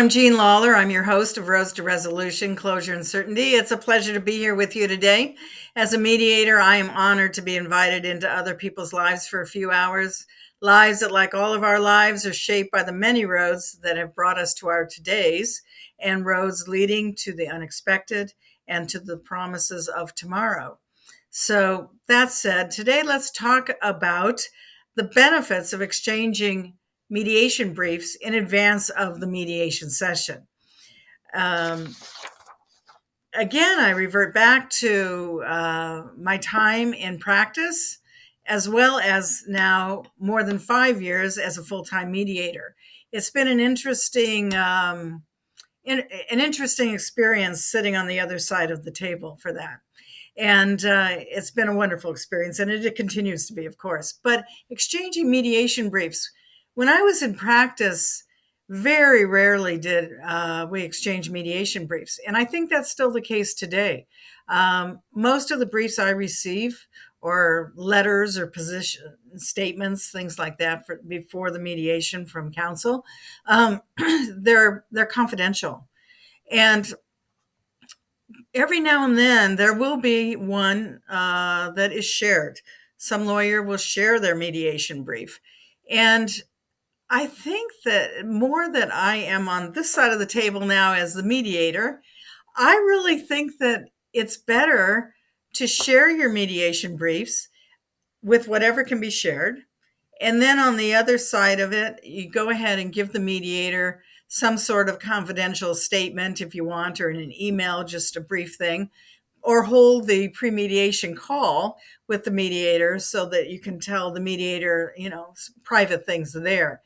I'm Jean Lawler. I'm your host of Rose to Resolution, Closure and Certainty. It's a pleasure to be here with you today. As a mediator, I am honored to be invited into other people's lives for a few hours. Lives that, like all of our lives, are shaped by the many roads that have brought us to our todays and roads leading to the unexpected and to the promises of tomorrow. So, that said, today let's talk about the benefits of exchanging mediation briefs in advance of the mediation session. Um, Again, I revert back to my time in practice, as well as now more than 5 years as a full-time mediator. It's been an interesting experience sitting on the other side of the table for that. And it's been a wonderful experience, and it continues to be, of course. But exchanging mediation briefs, when I was in practice, very rarely did we exchange mediation briefs. And I think that's still the case today. Most of the briefs I receive, or letters or position statements, things like that, before the mediation from counsel, they're confidential. And every now and then there will be one that is shared. Some lawyer will share their mediation brief. And I think that more that I am on this side of the table now as the mediator, I really think that it's better to share your mediation briefs with whatever can be shared. And then on the other side of it, you go ahead and give the mediator some sort of confidential statement if you want, or in an email, just a brief thing, or hold the pre-mediation call with the mediator so that you can tell the mediator, private things there.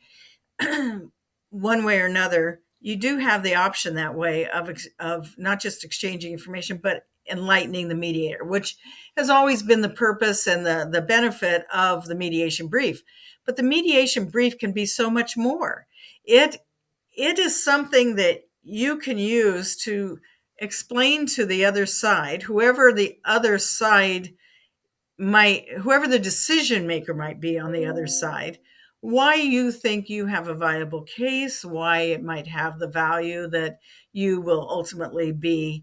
One way or another, you do have the option that way of not just exchanging information, but enlightening the mediator, which has always been the purpose and the benefit of the mediation brief. But the mediation brief can be so much more. It is something that you can use to explain to the other side, whoever the decision maker might be on the other side, why you think you have a viable case, why it might have the value that you will ultimately be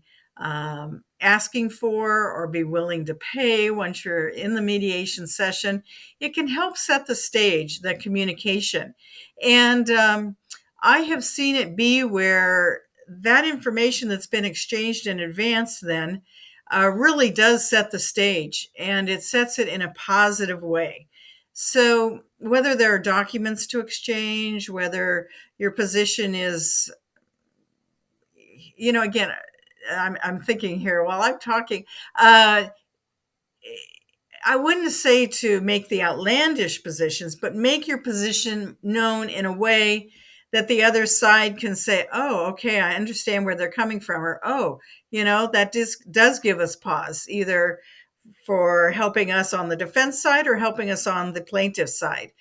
asking for or be willing to pay once you're in the mediation session. It can help set the stage, the communication. And I have seen it be where that information that's been exchanged in advance then really does set the stage, and it sets it in a positive way. So whether there are documents to exchange, whether your position is, again, I'm thinking here while I'm talking, I wouldn't say to make the outlandish positions, but make your position known in a way that the other side can say, oh, okay, I understand where they're coming from, or, oh, that does give us pause, either for helping us on the defense side or helping us on the plaintiff side.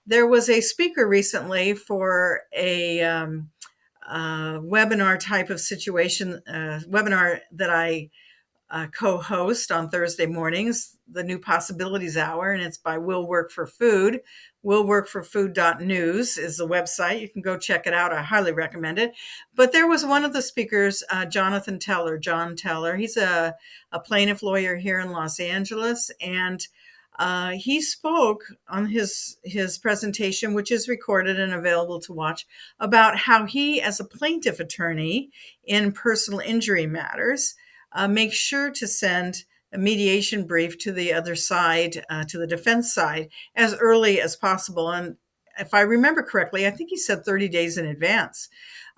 There was a speaker recently for a webinar type of situation, webinar that I co-host on Thursday mornings, the New Possibilities Hour, and it's by Will Work for Food. willworkforfood.news is the website. You can go check it out. I highly recommend it. But there was one of the speakers, John Teller. He's a plaintiff lawyer here in Los Angeles, and he spoke on his presentation, which is recorded and available to watch, about how he, as a plaintiff attorney in personal injury matters, make sure to send a mediation brief to the other side, to the defense side, as early as possible. And if I remember correctly, I think he said 30 days in advance.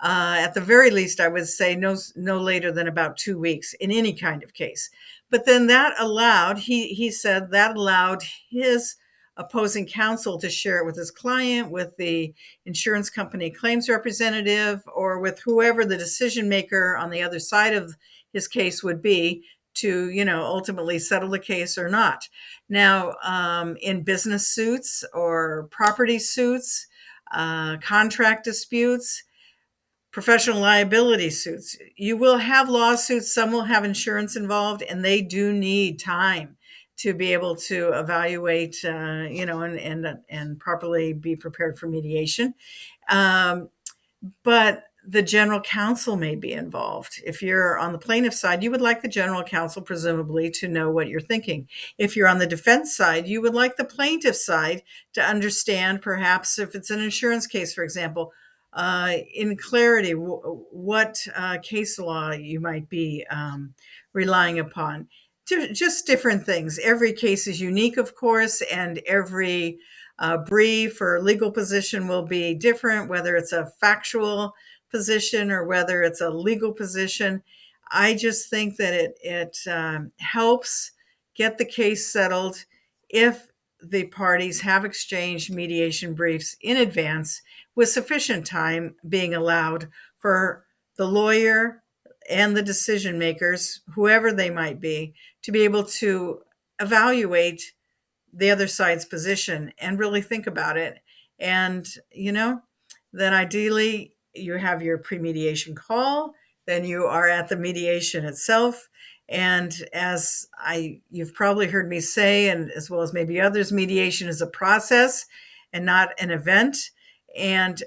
At the very least, I would say no later than about 2 weeks in any kind of case. But then that allowed, he said that allowed his opposing counsel to share it with his client, with the insurance company claims representative, or with whoever the decision maker on the other side of his case would be, to ultimately settle the case or not. Now, in business suits or property suits, contract disputes, professional liability suits, you will have lawsuits. Some will have insurance involved, and they do need time to be able to evaluate, and properly be prepared for mediation. But the general counsel may be involved. If you're on the plaintiff side, you would like the general counsel presumably to know what you're thinking. If you're on the defense side, you would like the plaintiff side to understand, perhaps if it's an insurance case, for example, in clarity, what case law you might be relying upon. Just different things. Every case is unique, of course, and every brief or legal position will be different, whether it's a factual position or whether it's a legal position. I just think that it helps get the case settled if the parties have exchanged mediation briefs in advance, with sufficient time being allowed for the lawyer and the decision makers, whoever they might be able to evaluate the other side's position and really think about it. And, then ideally you have your pre-mediation call, then you are at the mediation itself. And you've probably heard me say, and as well as maybe others, mediation is a process and not an event. And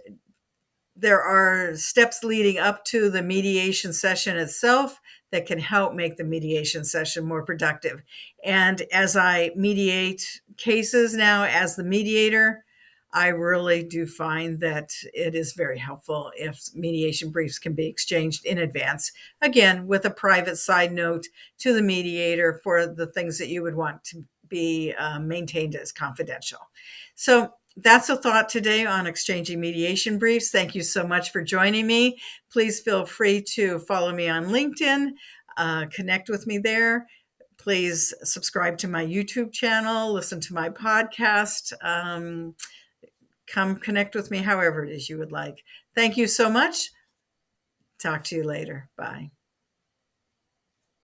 there are steps leading up to the mediation session itself that can help make the mediation session more productive. And as I mediate cases now as the mediator, I really do find that it is very helpful if mediation briefs can be exchanged in advance, again, with a private side note to the mediator for the things that you would want to be maintained as confidential. So that's a thought today on exchanging mediation briefs. Thank you so much for joining me. Please feel free to follow me on LinkedIn, connect with me there. Please subscribe to my YouTube channel, listen to my podcast, come connect with me however it is you would like. Thank you so much. Talk to you later. Bye.